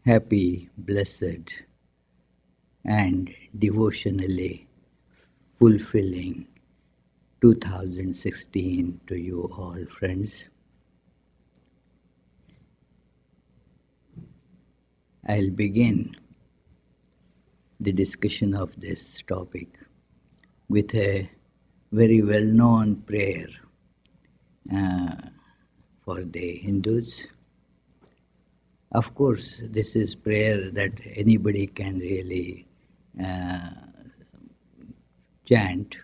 Happy, blessed, and devotionally fulfilling 2016 to you all, friends. I'll begin the discussion of this topic with a very well-known prayer for the Hindus. Of course, this is prayer that anybody can really chant.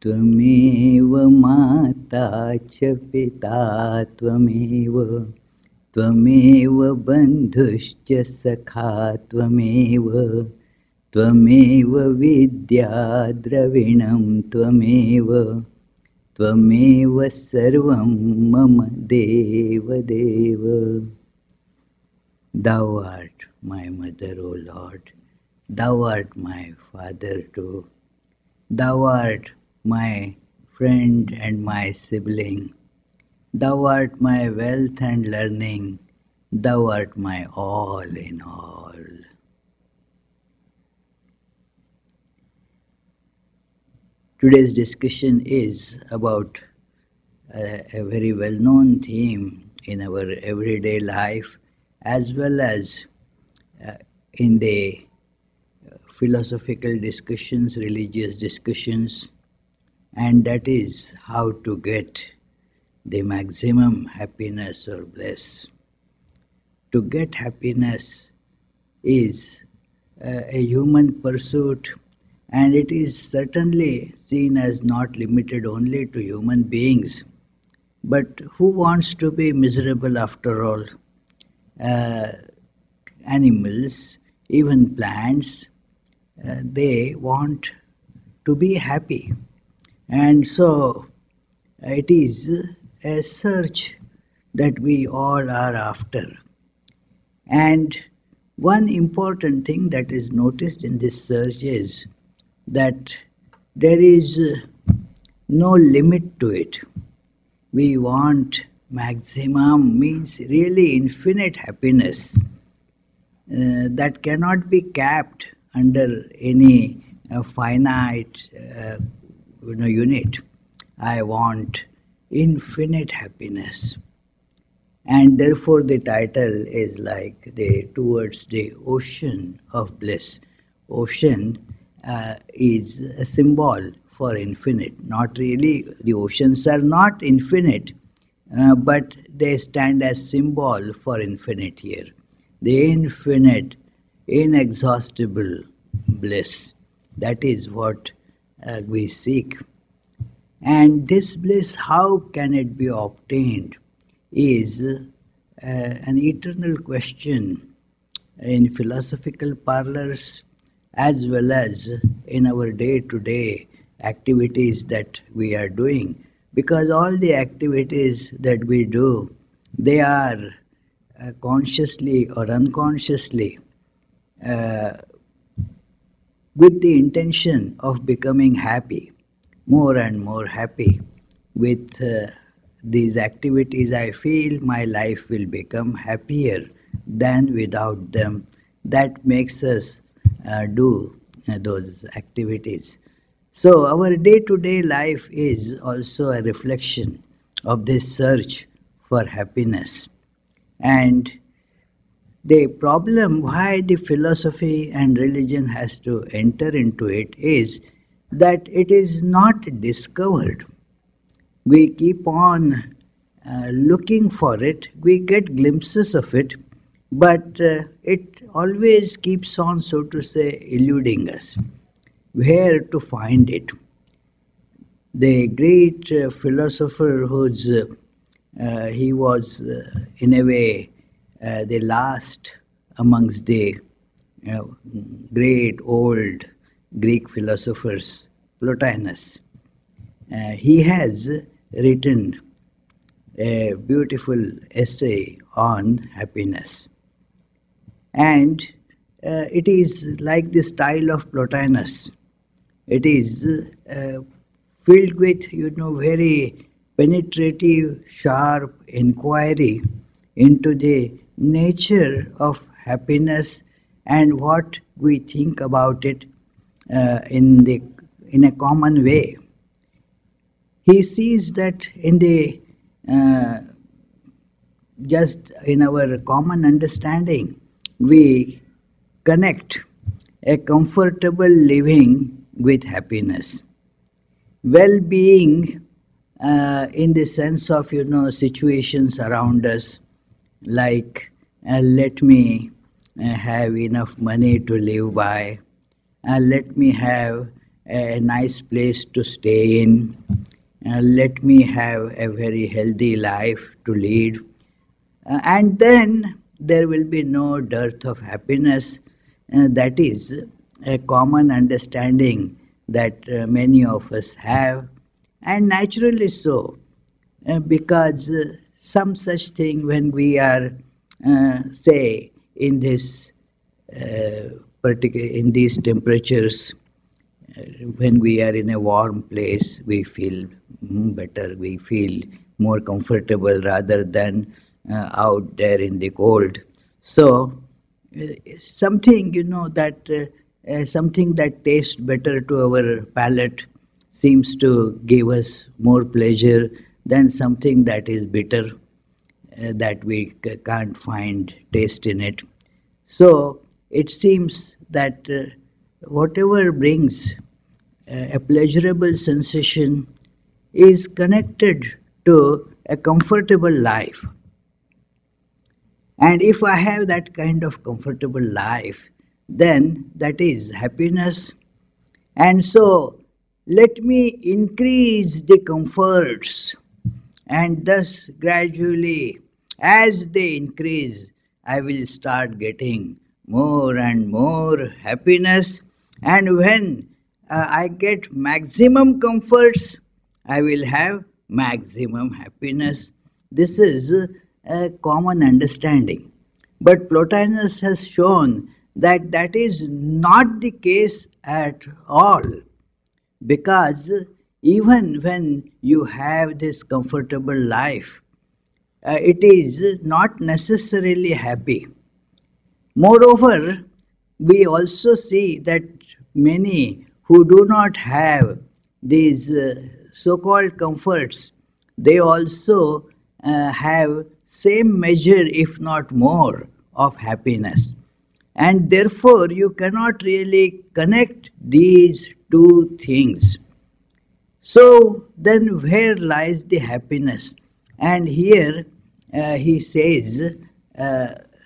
Tvamev mata cha pita tvamev Tvamev bandhuscha sakha tvamev Tvamev vidya dravinam tvamev Tvameva sarvam mama deva deva. Thou art my mother, O Lord. Thou art my father too. Thou art my friend and my sibling. Thou art my wealth and learning. Thou art my all in all. Today's discussion is about a very well-known theme in our everyday life as well as in the philosophical discussions, religious discussions, and that is how to get the maximum happiness or bliss. To get happiness is a human pursuit, and it is certainly seen as not limited only to human beings. But who wants to be miserable after all? Animals, even plants, they want to be happy. And so it is a search that we all are after. And one important thing that is noticed in this search is that there is no limit to it. We want maximum, means really infinite happiness that cannot be capped under any finite unit. I want infinite happiness. And therefore the title is like towards the ocean of bliss. Ocean is a symbol for infinite. Not really, the oceans are not infinite, but they stand as symbol for infinite here. The infinite, inexhaustible bliss. That is what we seek. And this bliss, how can it be obtained, is an eternal question in philosophical parlors as well as in our day-to-day activities that we are doing. Because all the activities that we do, they are consciously or unconsciously with the intention of becoming happy, more and more happy. With these activities, I feel my life will become happier than without them. That makes us do those activities. So our day-to-day life is also a reflection of this search for happiness. And the problem why the philosophy and religion has to enter into it is that it is not discovered. We keep on looking for it, we get glimpses of it, but it always keeps on, so to say, eluding us. Where to find it? The great philosopher he was in a way the last amongst the great old Greek philosophers, Plotinus. He has written a beautiful essay on happiness. And it is like the style of Plotinus. It is filled with, very penetrative, sharp inquiry into the nature of happiness and what we think about it in a common way. He sees that in the just in our common understanding, we connect a comfortable living with happiness. Well-being, in the sense of situations around us, like let me have enough money to live by, let me have a nice place to stay in, let me have a very healthy life to lead, and then there will be no dearth of happiness. That is a common understanding that many of us have, and naturally so, because some such thing when we are, say, in this in these temperatures, when we are in a warm place, we feel better, we feel more comfortable rather than out there in the cold. So, something something that tastes better to our palate seems to give us more pleasure than something that is bitter, that we can't find taste in it. So it seems that whatever brings a pleasurable sensation is connected to a comfortable life. And if I have that kind of comfortable life, then that is happiness. And so let me increase the comforts, and thus gradually, as they increase, I will start getting more and more happiness. And when I get maximum comforts, I will have maximum happiness. This is a common understanding. But Plotinus has shown that that is not the case at all, because even when you have this comfortable life, it is not necessarily happy. Moreover, we also see that many who do not have these so-called comforts, they also have same measure, if not more, of happiness. And therefore, you cannot really connect these two things. So then where lies the happiness? And here he says,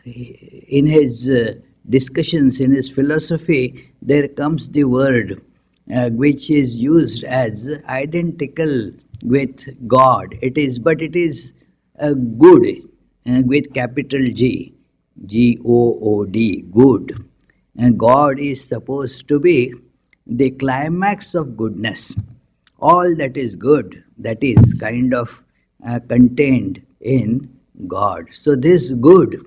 in his discussions, in his philosophy, there comes the word which is used as identical with God. But it is good, with capital G, G-O-O-D, good. And God is supposed to be the climax of goodness. All that is good, that is kind of contained in God. So this good,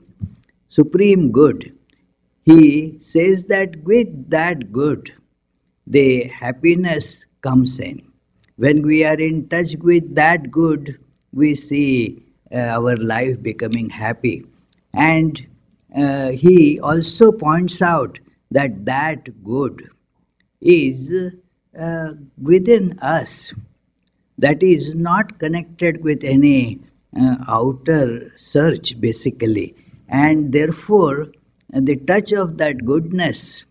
supreme good, he says that with that good, the happiness comes in. When we are in touch with that good, we see our life becoming happy. And he also points out that that good is within us, that is not connected with any outer search, basically. And therefore, the touch of that goodness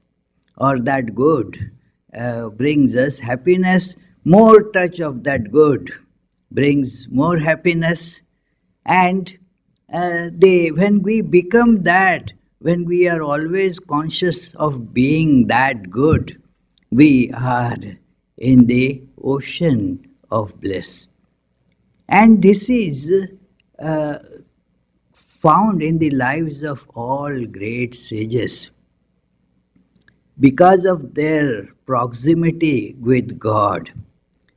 or that good brings us happiness. More touch of that good brings more happiness. And when we become that, when we are always conscious of being that good, we are in the ocean of bliss. And this is found in the lives of all great sages. Because of their proximity with God,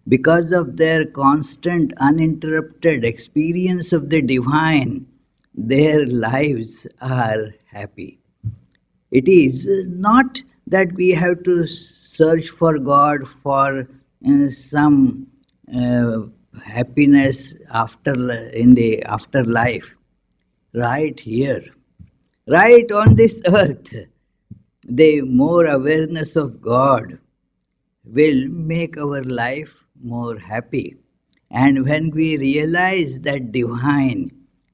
because of their constant, uninterrupted experience of the divine, their lives are happy. It is not that we have to search for God for some happiness in the afterlife. right here, right on this earth. The more awareness of God will make our life more happy. And when we realize that divine,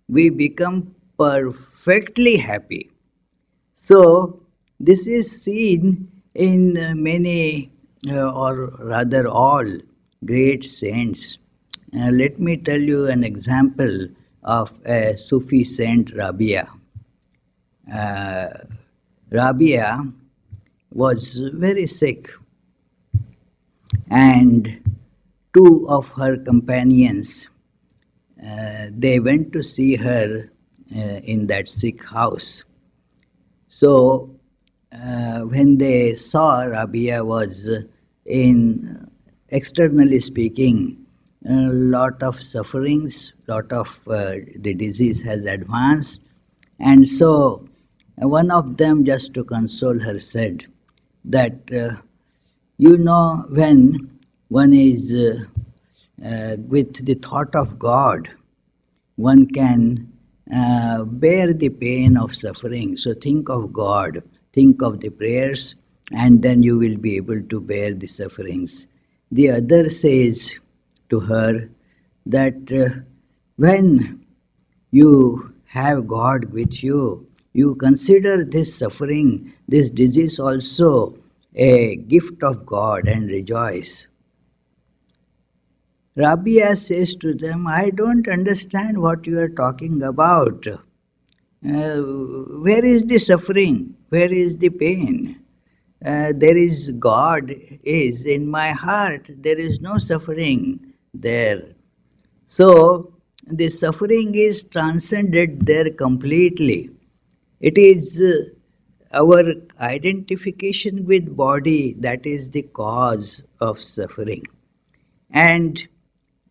we become perfectly happy. So, this is seen in many, or rather all, great saints. Let me tell you an example of a Sufi saint, Rabia. Uh, Rabia was very sick, and two of her companions, they went to see her in that sick house. So, when they saw Rabia was in, externally speaking, a lot of sufferings, lot of the disease has advanced, and so one of them, just to console her, said that when one is with the thought of God, one can bear the pain of suffering. So think of God, think of the prayers, and then you will be able to bear the sufferings. The other says to her that when you have God with you, you consider this suffering, this disease also a gift of God and rejoice. Rabia says to them, I don't understand what you are talking about. Where is the suffering? Where is the pain? There is God is in my heart. There is no suffering there. So the suffering is transcended there completely. It is our identification with body that is the cause of suffering. And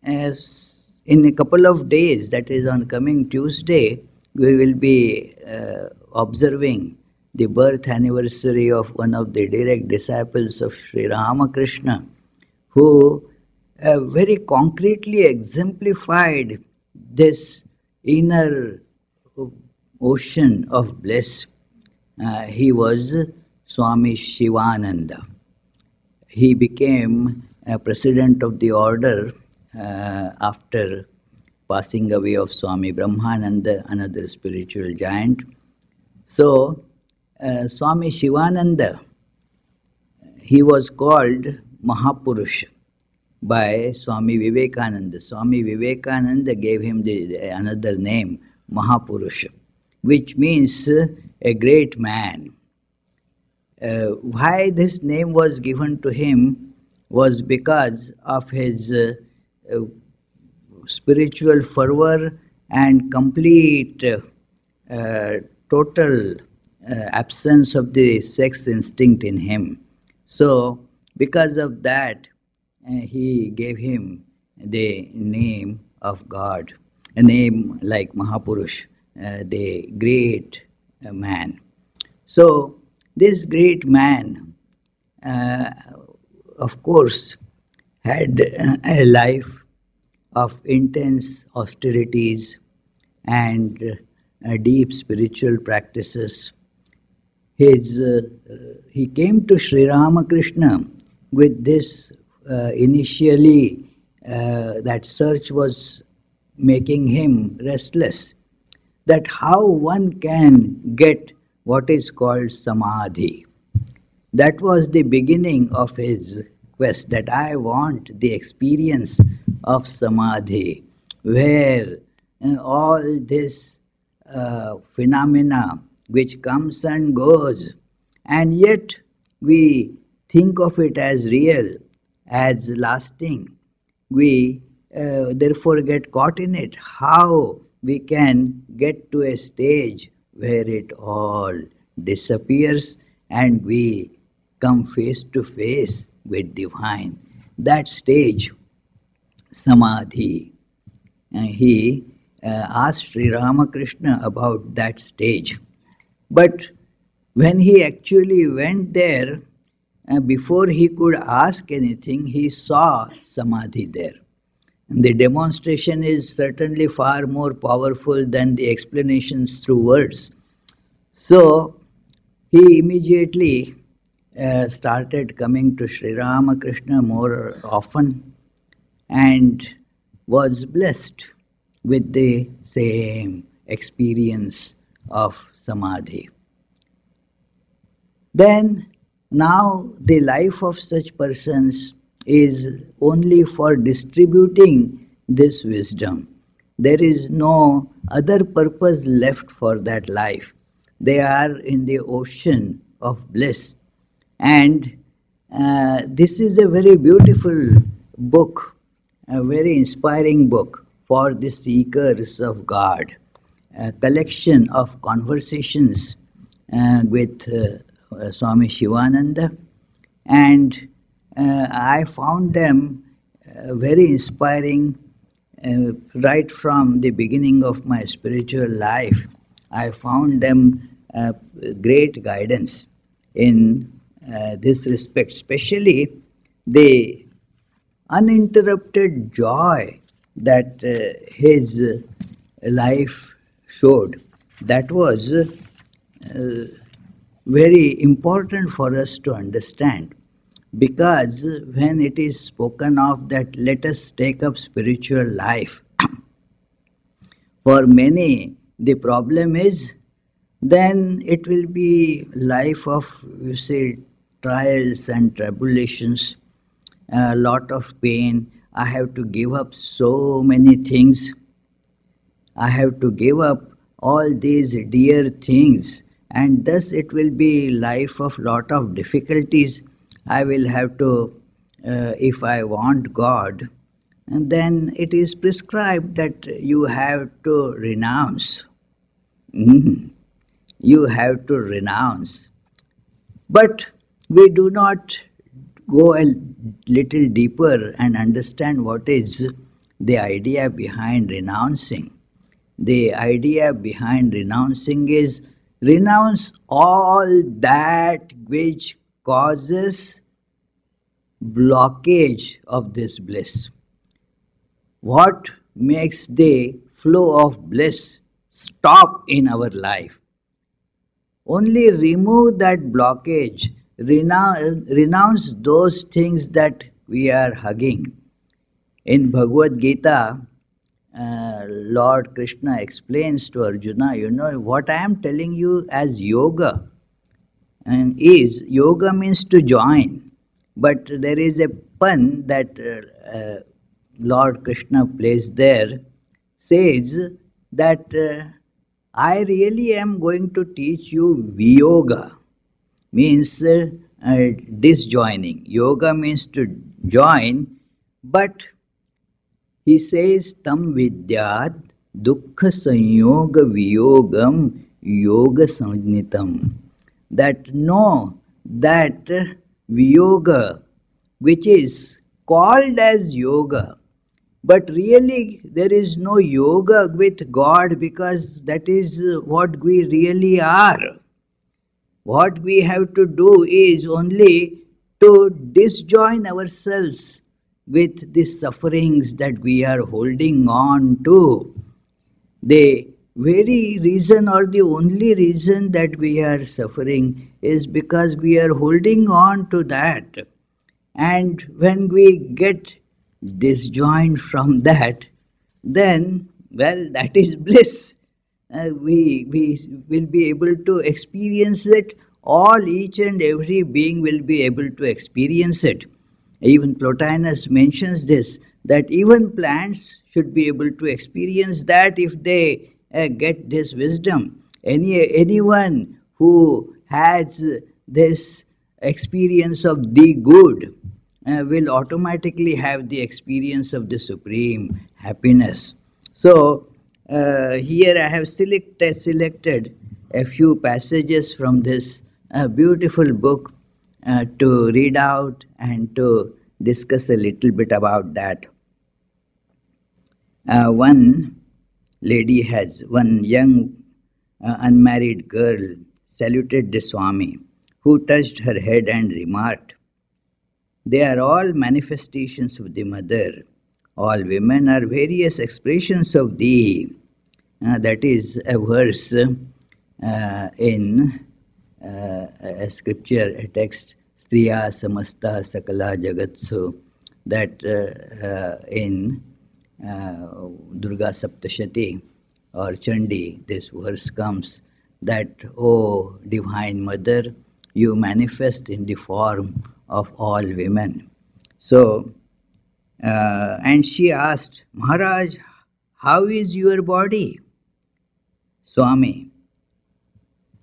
as in a couple of days, that is on coming Tuesday, we will be observing the birth anniversary of one of the direct disciples of Sri Ramakrishna, who very concretely exemplified this inner ocean of bliss. He was Swami Shivananda. He became president of the order after passing away of Swami Brahmananda, another spiritual giant. So, Swami Shivananda, he was called Mahapurush by Swami Vivekananda. Swami Vivekananda gave him another name, Mahapurush, which means a great man. Why this name was given to him was because of his spiritual fervor and complete total absence of the sex instinct in him. So because of that, he gave him the name of God, a name like Mahapurush, the great man. So this great man, of course, had a life of intense austerities and deep spiritual practices. He came to Sri Ramakrishna with this initially, that search was making him restless, that how one can get what is called samadhi. That was the beginning of his quest, that I want the experience of samadhi, where all this phenomena which comes and goes, and yet we think of it as real, as lasting. We therefore get caught in it. How we can get to a stage where it all disappears and we come face to face with divine. That stage, samadhi. He asked Sri Ramakrishna about that stage. But when he actually went there, before he could ask anything, he saw samadhi there. The demonstration is certainly far more powerful than the explanations through words. So he immediately started coming to Sri Ramakrishna more often and was blessed with the same experience of samadhi. Then now the life of such persons is only for distributing this wisdom. There is no other purpose left for that life. They are in the ocean of bliss. And this is a very beautiful book, a very inspiring book for the seekers of God, a collection of conversations with Swami Shivananda, and I found them very inspiring right from the beginning of my spiritual life. I found them great guidance in this respect, especially the uninterrupted joy that his life showed. That was very important for us to understand, because when it is spoken of that let us take up spiritual life, for many the problem is then it will be life of, you say, trials and tribulations, a lot of pain. I have to give up so many things. I have to give up all these dear things, and thus it will be life of lot of difficulties. I will have to, if I want God, and then it is prescribed that you have to renounce. You have to renounce. But we do not go a little deeper and understand what is the idea behind renouncing. The idea behind renouncing is renounce all that which causes blockage of this bliss. What makes the flow of bliss stop in our life? Only remove that blockage, renounce those things that we are hugging. In Bhagavad Gita, Lord Krishna explains to Arjuna, what I am telling you as yoga, and is yoga means to join. But there is a pun that Lord Krishna placed there, says that I really am going to teach you viyoga, means disjoining. Yoga means to join, but he says, tam vidyat dukkha sanyoga viyogam yoga samjnitam. That know that viyoga, which is called as yoga, but really there is no yoga with God, because that is what we really are. What we have to do is only to disjoin ourselves with the sufferings that we are holding on to. The very reason, or the only reason that we are suffering, is because we are holding on to that. And when we get disjoined from that, then, well, that is bliss. We will be able to experience it. All, each and every being will be able to experience it. Even Plotinus mentions this, that even plants should be able to experience that if they get this wisdom. Anyone who has this experience of the good will automatically have the experience of the supreme happiness. So here I have selected a few passages from this beautiful book to read out and to discuss a little bit about that. One young unmarried girl saluted the Swami, who touched her head and remarked, "They are all manifestations of the Mother, All women are various expressions of thee. That is a verse in a scripture, a text, Striya Samasta Sakala Jagatsu, that in Durga Saptashati or Chandi, this verse comes that, O Divine Mother, you manifest in the form of all women. So, and she asked, Maharaj, how is your body? Swami,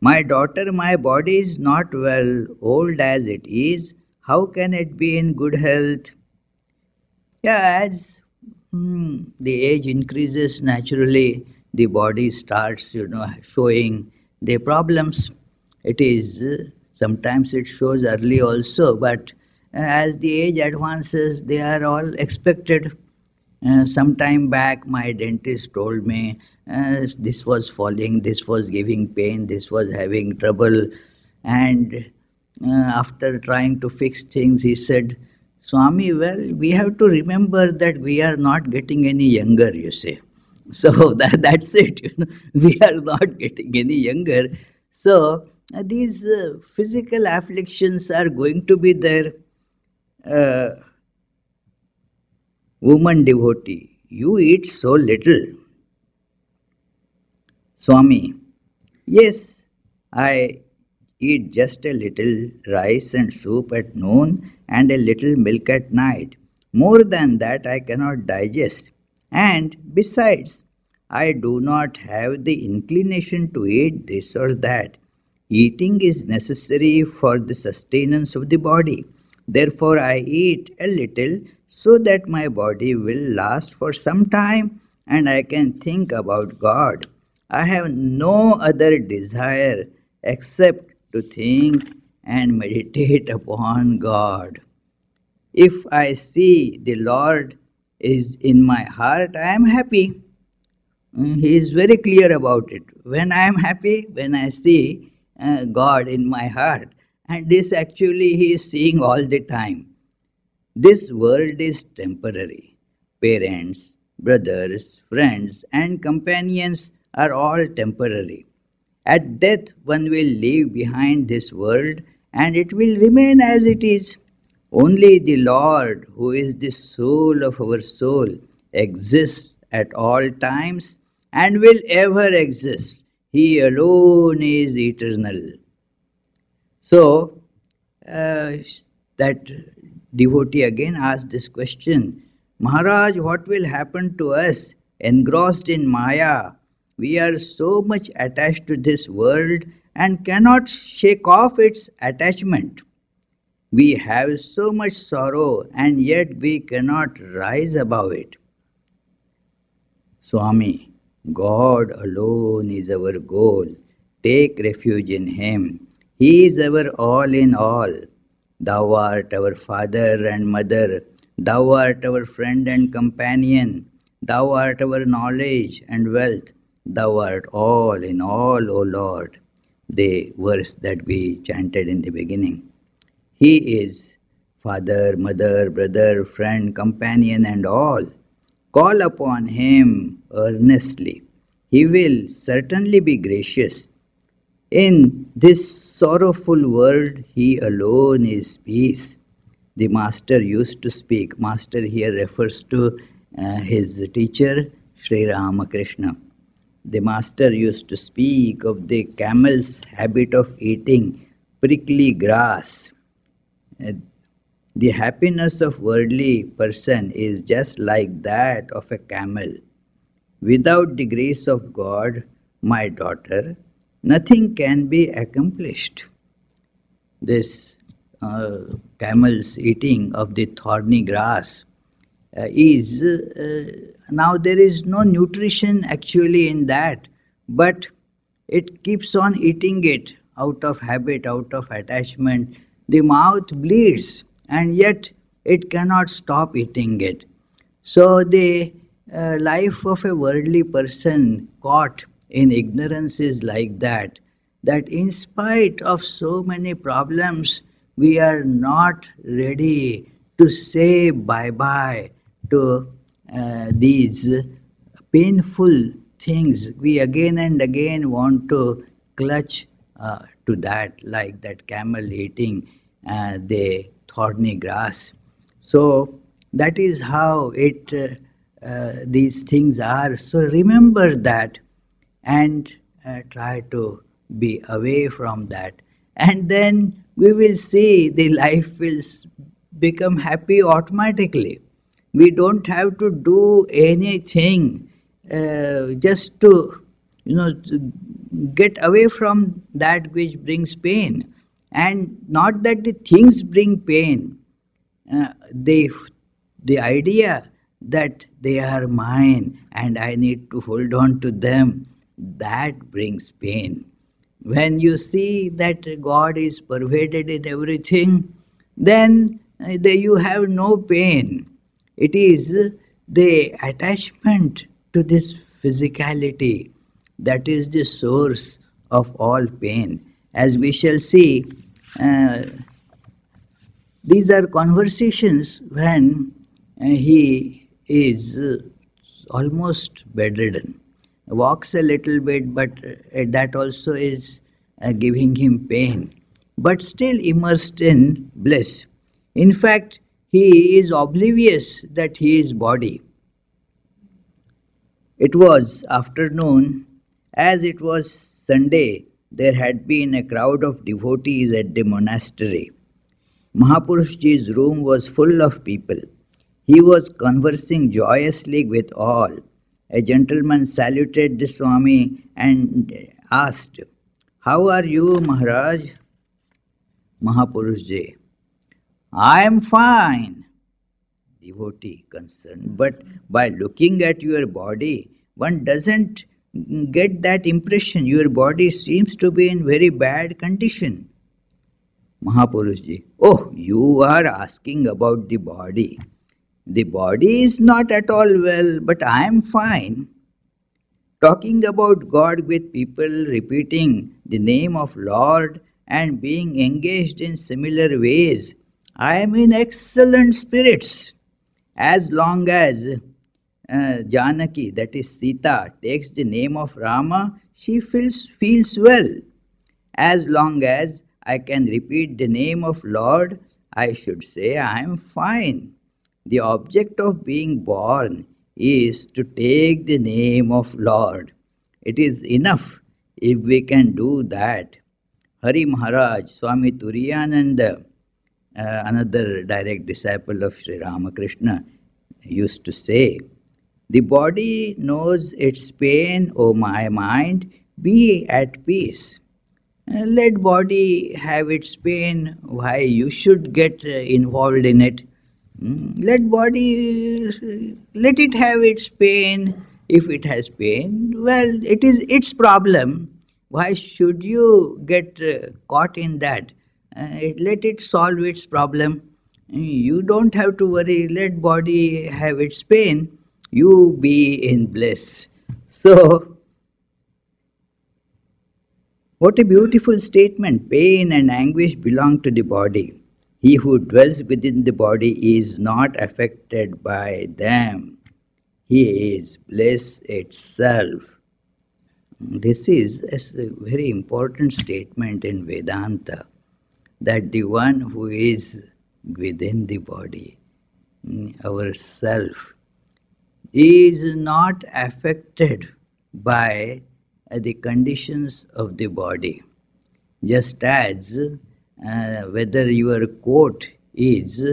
my daughter, my body is not well, old as it is. How can it be in good health? Yeah, as the age increases, naturally the body starts, showing the problems. It is sometimes it shows early also, but as the age advances, they are all expected. Some time back, my dentist told me this was falling, this was giving pain, this was having trouble, and after trying to fix things, he said, Swami, well, we have to remember that we are not getting any younger, you say. So that's it. We are not getting any younger. So these physical afflictions are going to be there. Uh, Woman devotee, you eat so little. Swami, yes, I eat just a little rice and soup at noon and a little milk at night. More than that, I cannot digest. And besides, I do not have the inclination to eat this or that. Eating is necessary for the sustenance of the body. Therefore, I eat a little so that my body will last for some time and I can think about God. I have no other desire except to think and meditate upon God. If I see the Lord is in my heart, I am happy. He is very clear about it. When I am happy, when I see God in my heart, and this actually He is seeing all the time. This world is temporary. Parents, brothers, friends, and companions are all temporary. At death, one will leave behind this world and it will remain as it is. Only the Lord, who is the soul of our soul, exists at all times and will ever exist. He alone is eternal. So, that devotee again asked this question, Maharaj, what will happen to us engrossed in Maya? We are so much attached to this world and cannot shake off its attachment. We have so much sorrow and yet we cannot rise above it. Swami, God alone is our goal. Take refuge in Him. He is our all in all. Thou art our father and mother. Thou art our friend and companion. Thou art our knowledge and wealth. Thou art all in all, O Lord. The verse that we chanted in the beginning. He is father, mother, brother, friend, companion, and all. Call upon Him earnestly. He will certainly be gracious. In this sorrowful world, He alone is peace. The Master used to speak. Master here refers to his teacher, Sri Ramakrishna. The Master used to speak of the camel's habit of eating prickly grass. The happiness of worldly person is just like that of a camel. Without the grace of God, my daughter, nothing can be accomplished. This camel's eating of the thorny grass is now there is no nutrition actually in that, but it keeps on eating it out of habit, out of attachment. The mouth bleeds and yet it cannot stop eating it. So the life of a worldly person caught in ignorance is like that, that in spite of so many problems, we are not ready to say bye-bye to these painful things, we again and again want to clutch to that, like that camel eating the thorny grass. So that is how these things are. So remember that and try to be away from that. And then we will see the life will become happy automatically. We don't have to do anything just to, to get away from that which brings pain. And not that the things bring pain, uh, the, the idea that they are mine and I need to hold on to them, that brings pain. When you see that God is pervaded in everything, then you have no pain. It is the attachment to this physicality that is the source of all pain. As we shall see, uh, these are conversations when he is almost bedridden, walks a little bit, but that also is giving him pain, but still immersed in bliss. In fact, he is oblivious that he is body. It was afternoon. As it was Sunday, there had been a crowd of devotees at the monastery. Mahapurushji's room was full of people. He was conversing joyously with all. A gentleman saluted the Swami and asked, "How are you, Maharaj?" Mahapurushji, "I am fine." Devotee, concerned, "But by looking at your body, one doesn't get that impression. Your body seems to be in very bad condition." Mahapurushji, "Oh, you are asking about the body. The body is not at all well, but I am fine." Talking about God with people, repeating the name of Lord and being engaged in similar ways, I am in excellent spirits. As long as Janaki, that is Sita, takes the name of Rama, she feels well. As long as I can repeat the name of Lord, I should say I am fine. The object of being born is to take the name of Lord. It is enough if we can do that. Hari Maharaj, Swami Turiyananda, another direct disciple of Sri Ramakrishna, used to say, "The body knows its pain, O my mind, be at peace." Let body have its pain. Why you should get involved in it? Let body, let it have its pain. If it has pain, well, it is its problem. Why should you get caught in that? Let it solve its problem. You don't have to worry. Let body have its pain. You be in bliss. So, what a beautiful statement. Pain and anguish belong to the body. He who dwells within the body is not affected by them. He is bliss itself. This is a very important statement in Vedanta, that the one who is within the body, our self, is not affected by the conditions of the body. Just as whether your coat is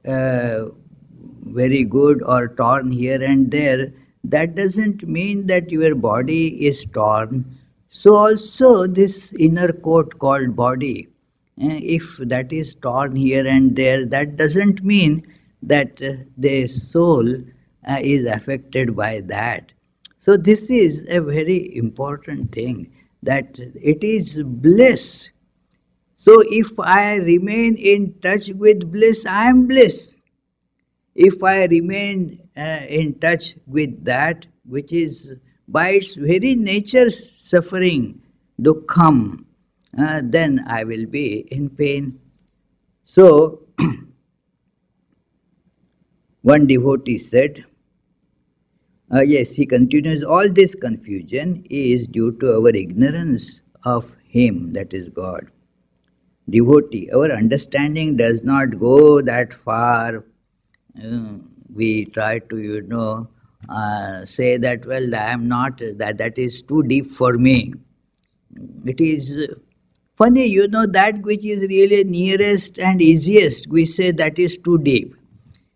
very good or torn here and there, that doesn't mean that your body is torn. So also this inner coat called body, if that is torn here and there, that doesn't mean that the soul is affected by that. So this is a very important thing, that it is bliss. So if I remain in touch with bliss, I am bliss. If I remain in touch with that which is by its very nature suffering, dukkham, then I will be in pain. So, one devotee said, Yes, he continues, all this confusion is due to our ignorance of Him, that is God. Devotee, our understanding does not go that far. We try to, say that, well, I am not, that is too deep for me. It is funny, that which is really nearest and easiest, we say that is too deep.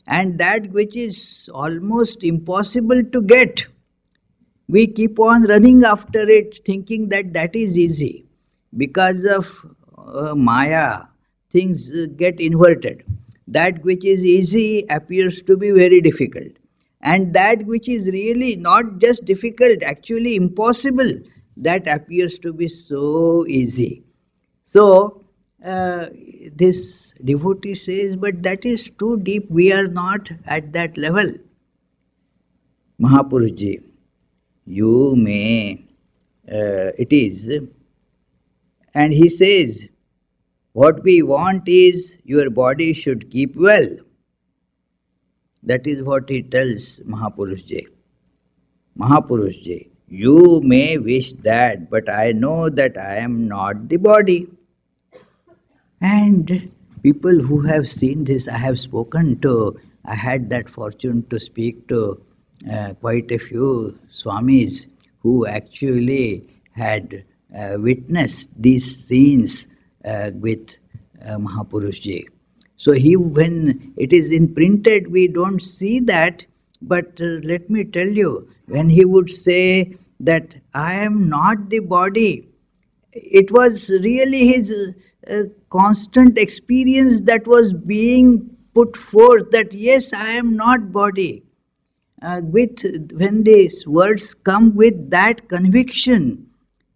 And that which is almost impossible to get, we keep on running after it, thinking that that is easy. Because of Maya, things get inverted. That which is easy appears to be very difficult. And that which is really not just difficult, actually impossible, that appears to be so easy. So, this devotee says, but that is too deep, we are not at that level. Mahapurushji, you may, it is, and he says, what we want is your body should keep well. That is what he tells Mahapurushji. Mahapurushji, you may wish that, but I know that I am not the body. And people who have seen this, I have spoken to, I had that fortune to speak to quite a few Swamis who actually had witnessed these scenes with Mahapurushji. So when it is in printed, we don't see that, but let me tell you, when he would say that I am not the body, it was really his constant experience that was being put forth, that yes, I am not body. When these words come with that conviction,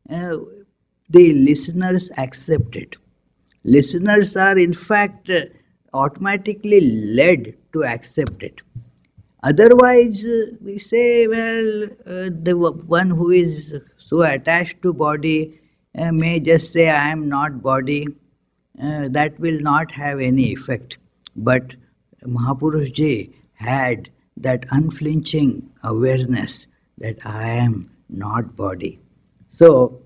the listeners accept it. Listeners are in fact automatically led to accept it. Otherwise, we say, well, the one who is so attached to body may just say, I am not body. That will not have any effect. But Mahapurushji had that unflinching awareness that I am not body. So,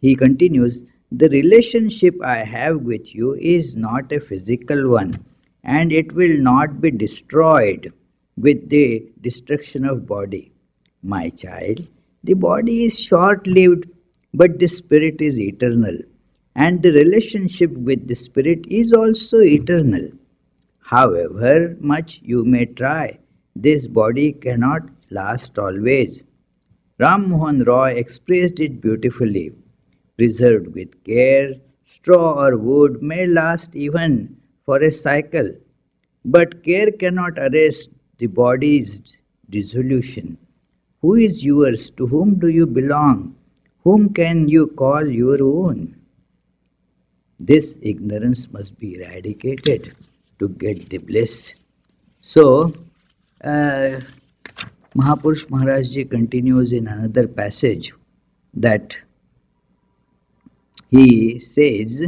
he continues, the relationship I have with you is not a physical one, and it will not be destroyed with the destruction of body. My child, the body is short-lived, but the spirit is eternal, and the relationship with the spirit is also eternal. However much you may try, this body cannot last always. Ram Mohan Roy expressed it beautifully. Preserved with care, straw or wood may last even for a cycle, but care cannot arrest the body's dissolution. Who is yours? To whom do you belong? Whom can you call your own? This ignorance must be eradicated to get the bliss. So, Mahapurush Maharajji continues in another passage that he says,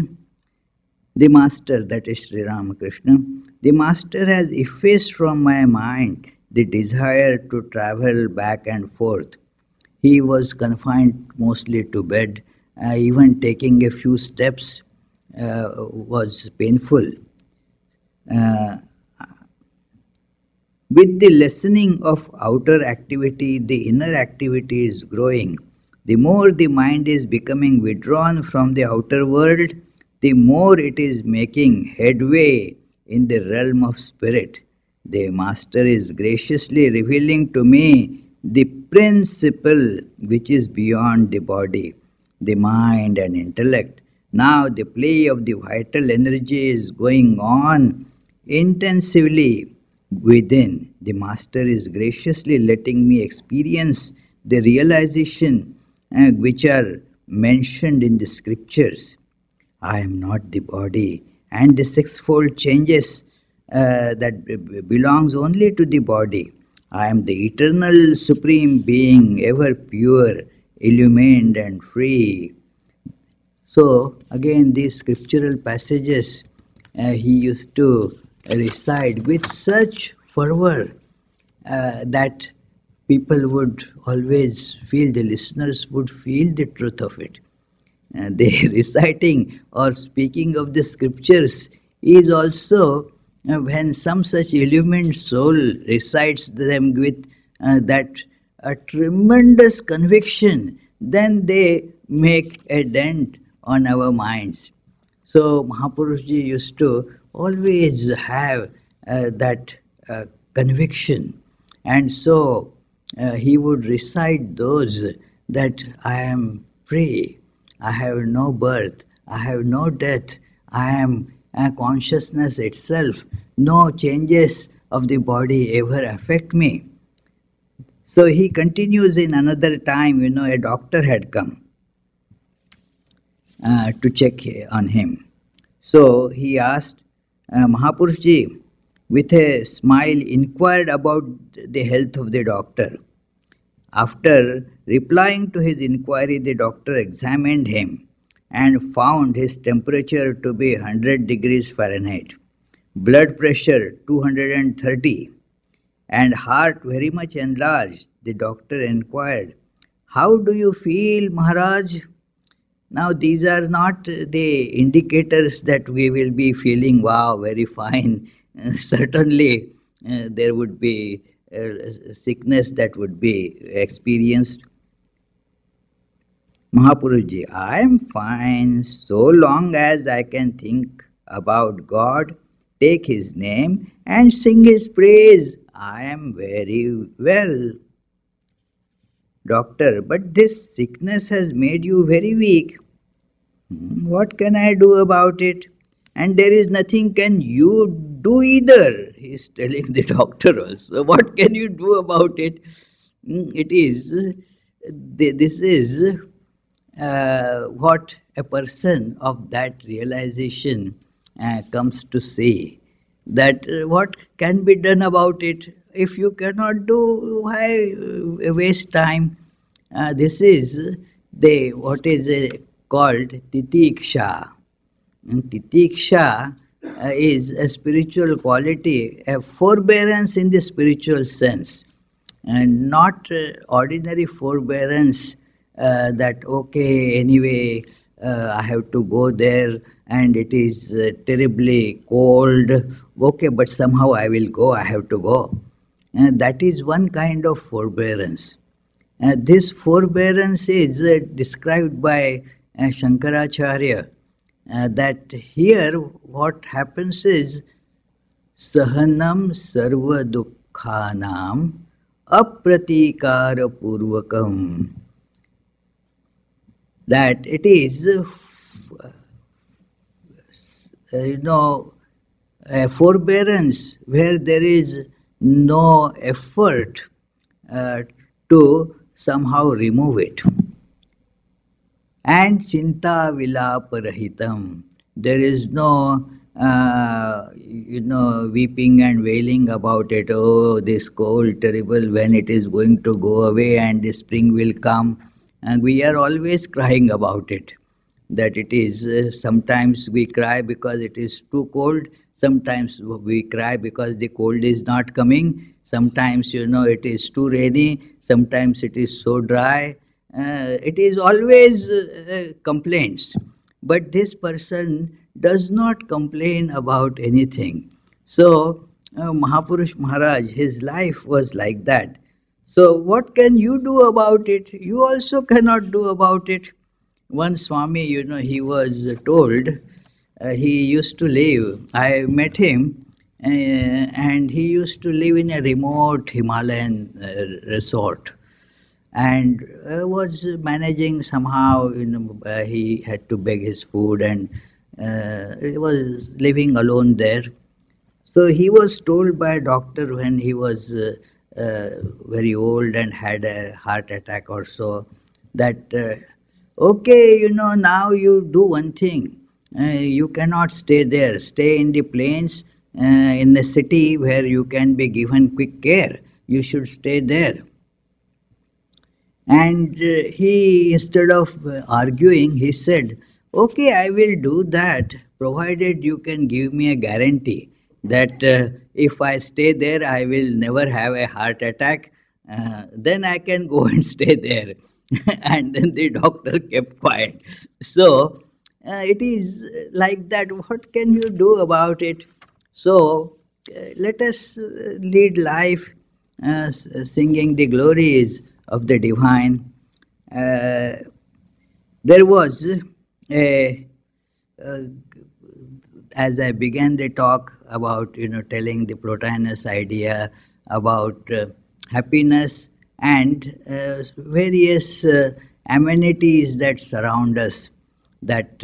the Master, that is Sri Ramakrishna, the Master has effaced from my mind the desire to travel back and forth. He was confined mostly to bed. Even taking a few steps was painful. With the lessening of outer activity, the inner activity is growing. The more the mind is becoming withdrawn from the outer world, the more it is making headway in the realm of spirit. The Master is graciously revealing to me the principle which is beyond the body, the mind and intellect. Now the play of the vital energy is going on intensively within. The Master is graciously letting me experience the realization which are mentioned in the scriptures. I am not the body, and the sixfold changes that belongs only to the body. I am the eternal supreme being, ever pure, illumined and free. So again, these scriptural passages he used to recite with such fervor that people would always feel, the listeners would feel the truth of it. They reciting or speaking of the scriptures is also when some such illumined soul recites them with that a tremendous conviction, then they make a dent on our minds. So Mahapurushji used to always have that conviction, and so he would recite those, that I am free, I have no birth, I have no death, I am consciousness itself, no changes of the body ever affect me. So he continues in another time, a doctor had come to check on him. So he asked, Mahapurushji, with a smile, inquired about the health of the doctor. After replying to his inquiry, the doctor examined him and found his temperature to be 100 degrees Fahrenheit, blood pressure 230, and heart very much enlarged. The doctor inquired, how do you feel, Maharaj? Now, these are not the indicators that we will be feeling, wow, very fine. Certainly, there would be sickness that would be experienced. Mahapurushji, I am fine so long as I can think about God, take His name, and sing His praise. I am very well. Doctor, but this sickness has made you very weak. What can I do about it? And there is nothing can you do either. He is telling the doctor also. What can you do about it? It is, this is what a person of that realization comes to say. That what can be done about it? If you cannot do, why waste time? This is what is called titiksha. Titiksha is a spiritual quality, a forbearance in the spiritual sense, and not ordinary forbearance that, okay, anyway, I have to go there and it is terribly cold, okay, but somehow I will go, I have to go. That is one kind of forbearance. This forbearance is described by Shankaracharya, that here what happens is sahanam sarva dukkhanam apratikara purvakam, that it is a forbearance where there is no effort to somehow remove it. And chinta vilaparahitam, there is no weeping and wailing about it. Oh, this cold, terrible, when it is going to go away and the spring will come. And we are always crying about it. That it is, sometimes we cry because it is too cold, sometimes we cry because the cold is not coming, sometimes it is too rainy, sometimes it is so dry. It is always complaints. But this person does not complain about anything. So Mahapurush Maharaj, his life was like that. So what can you do about it? You also cannot do about it. One Swami, he was told, he used to live, I met him, and he used to live in a remote Himalayan resort, and was managing somehow, he had to beg his food, and he was living alone there. So he was told by a doctor when he was very old and had a heart attack or so, that okay, now you do one thing. You cannot stay there. Stay in the plains, in the city where you can be given quick care. You should stay there. And he, instead of arguing, he said, okay, I will do that, provided you can give me a guarantee that if I stay there, I will never have a heart attack. then I can go and stay there. And then the doctor kept quiet. So it is like that. What can you do about it? So let us lead life singing the glories of the divine. Uh, there was a, uh, as I began the talk about, telling the Plotinus idea about happiness and various amenities that surround us, that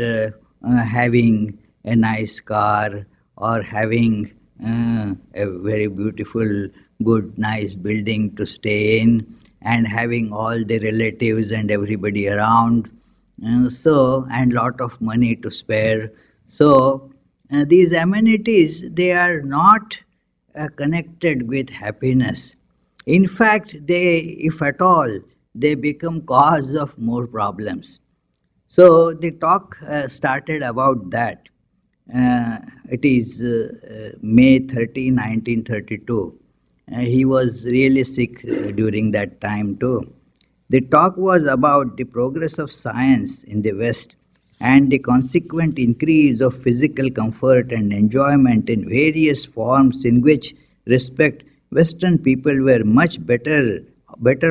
having a nice car or having a very beautiful, good, nice building to stay in, and having all the relatives and everybody around, and lot of money to spare. So these amenities, they are not connected with happiness. In fact, they, if at all, they become cause of more problems. So the talk started about that. It is May 30, 1932. He was really sick during that time too. The talk was about the progress of science in the West and the consequent increase of physical comfort and enjoyment in various forms, in which respect Western people were much better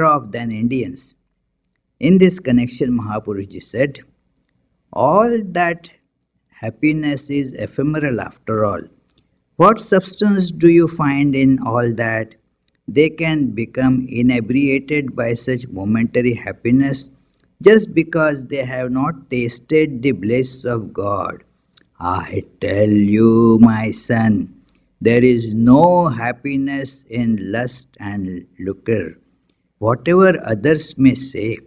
off than Indians. In this connection, Mahapurushji said, all that happiness is ephemeral after all. What substance do you find in all that? They can become inebriated by such momentary happiness just because they have not tasted the bliss of God. I tell you, my son, there is no happiness in lust and lucre. Whatever others may say,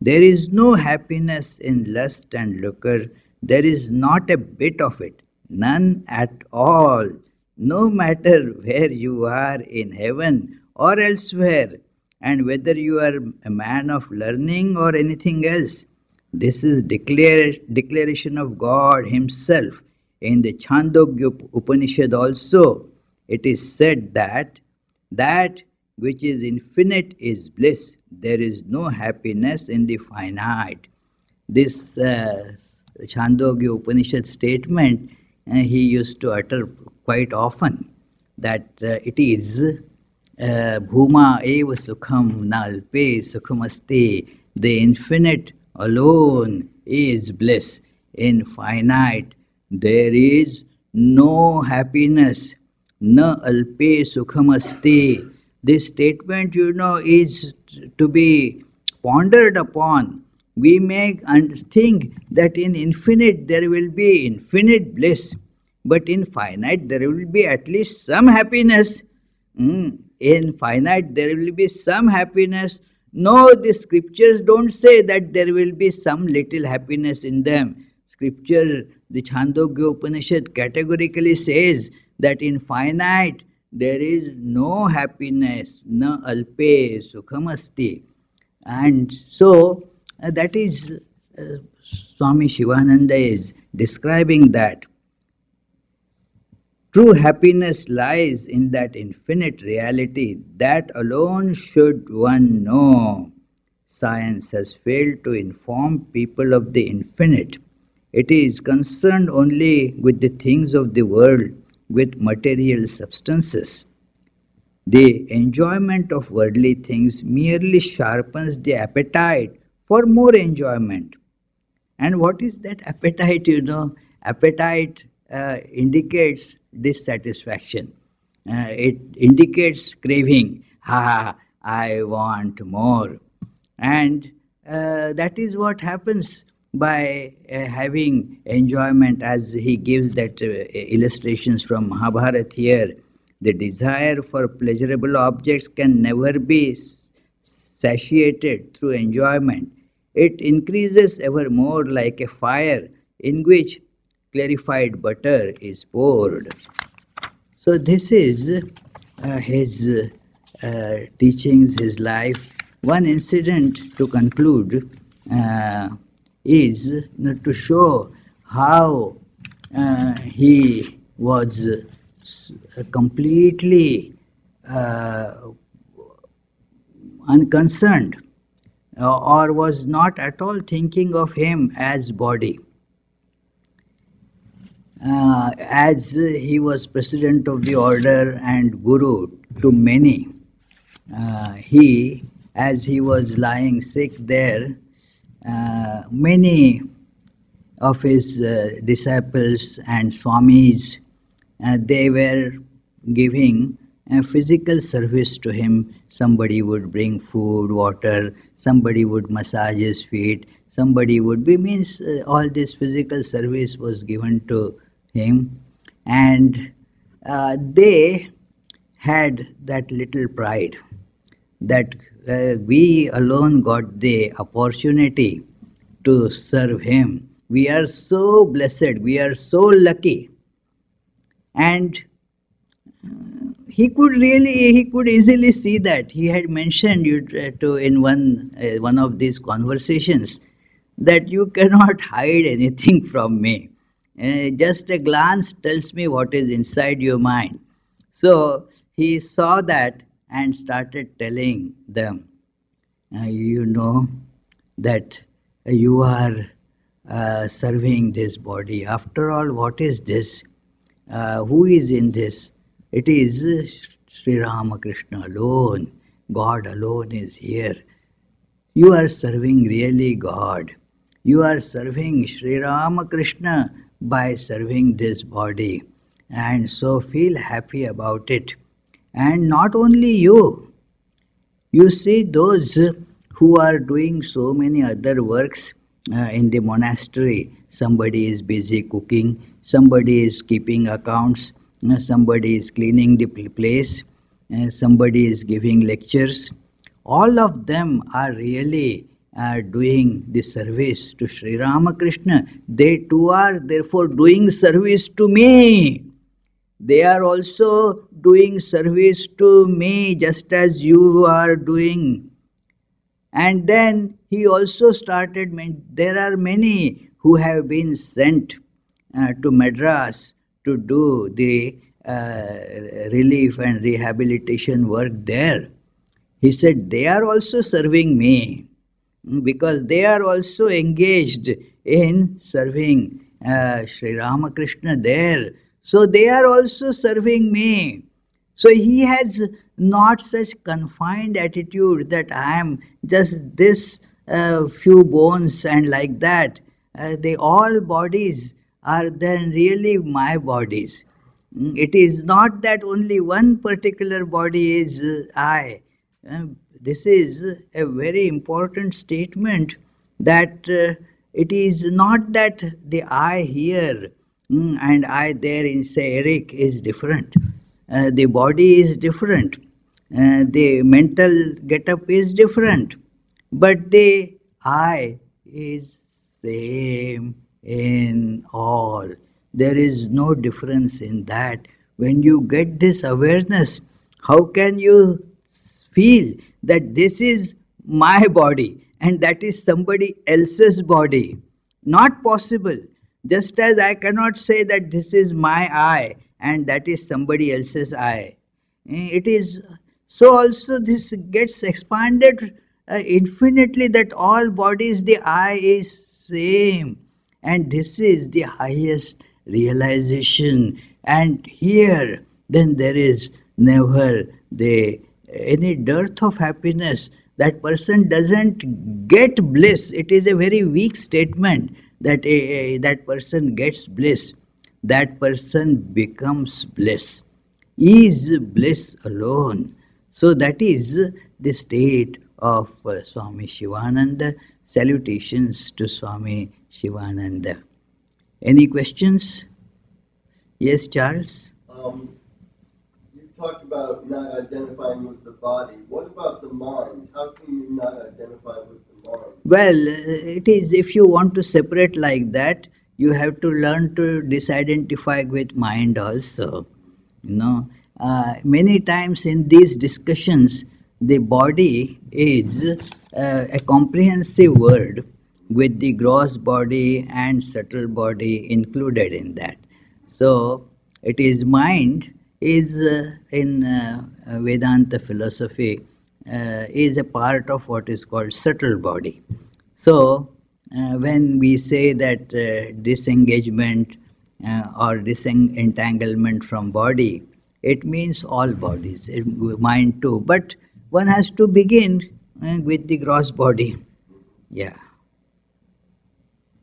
there is no happiness in lust and lucre. There is not a bit of it, none at all, no matter where you are in heaven or elsewhere, and whether you are a man of learning or anything else. This is declaration of God Himself. In the Chandogya Upanishad also, it is said that that which is infinite is bliss. There is no happiness in the finite. This Chandogya Upanishad statement he used to utter quite often, that it is Bhuma eva sukham nalpe sukhamasti. The infinite alone is bliss. In finite there is no happiness. Na alpe sukhamasti. This statement, is to be pondered upon. We may think that in infinite there will be infinite bliss, but in finite there will be at least some happiness. In finite there will be some happiness. No, the scriptures don't say that there will be some little happiness in them. Scripture, the Chandogya Upanishad categorically says that in finite there is no happiness, na alpe sukhamasti. And so that is Swami Shivananda is describing that. True happiness lies in that infinite reality. That alone should one know. Science has failed to inform people of the infinite. It is concerned only with the things of the world, with material substances. The enjoyment of worldly things merely sharpens the appetite for more enjoyment. And what is that appetite? Appetite indicates dissatisfaction. It indicates craving. I want more. And that is what happens by having enjoyment, as he gives that illustrations from Mahabharata here. The desire for pleasurable objects can never be satiated through enjoyment. It increases ever more like a fire in which clarified butter is poured. So this is his teachings, his life. One incident to conclude is to show how he was completely unconcerned, or was not at all thinking of him as body. As he was president of the order and guru to many, as he was lying sick there, many of his disciples and swamis, they were giving physical service to him. Somebody would bring food, water, somebody would massage his feet, somebody would be, means all this physical service was given to him. And they had that little pride that we alone got the opportunity to serve him. We are so blessed, we are so lucky. And he could easily see that. He had mentioned in one of these conversations that you cannot hide anything from me. Just a glance tells me what is inside your mind. So he saw that and started telling them, you know that you are serving this body. After all, what is this? Who is in this? It is Sri Ramakrishna alone. God alone is here. You are serving really God. You are serving Sri Ramakrishna by serving this body. And so feel happy about it. And not only you. You see those who are doing so many other works in the monastery. Somebody is busy cooking, somebody is keeping accounts, somebody is cleaning the place, somebody is giving lectures. All of them are really doing the service to Sri Ramakrishna. They too are therefore doing service to me. They are also doing service to me just as you are doing. And then he also started, there are many who have been sent to Madras to do the relief and rehabilitation work there. He said, they are also serving me because they are also engaged in serving Sri Ramakrishna there. So they are also serving me. So he has not such confined attitude that I am just this few bones and like that. They all bodies are then really my bodies. It is not that only one particular body is I. This is a very important statement that it is not that the I here and I there in, say, Eric is different. The body is different. The mental get-up is different. But the I is same in all. There is no difference in that. When you get this awareness, how can you feel that this is my body and that is somebody else's body? Not possible. Just as I cannot say that this is my eye and that is somebody else's eye. It is so also this gets expanded infinitely that all bodies, the eye is same. And this is the highest realization. And here then there is never any dearth of happiness. That person doesn't get bliss. It is a very weak statement that that person gets bliss. That person becomes bliss. Is bliss alone. So that is the state of Swami Shivananda. Salutations to Swami Shivananda. Any questions? Yes, Charles? You talked about not identifying with the body. What about the mind? How can you not identify with the mind? Well, it is, if you want to separate like that, you have to learn to disidentify with mind also. Many times in these discussions, the body is a comprehensive word with the gross body and subtle body included in that. So it is mind is in Vedanta philosophy is a part of what is called subtle body. So, when we say that disengagement or disentanglement from body, it means all bodies, mind too. But one has to begin with the gross body. Yeah.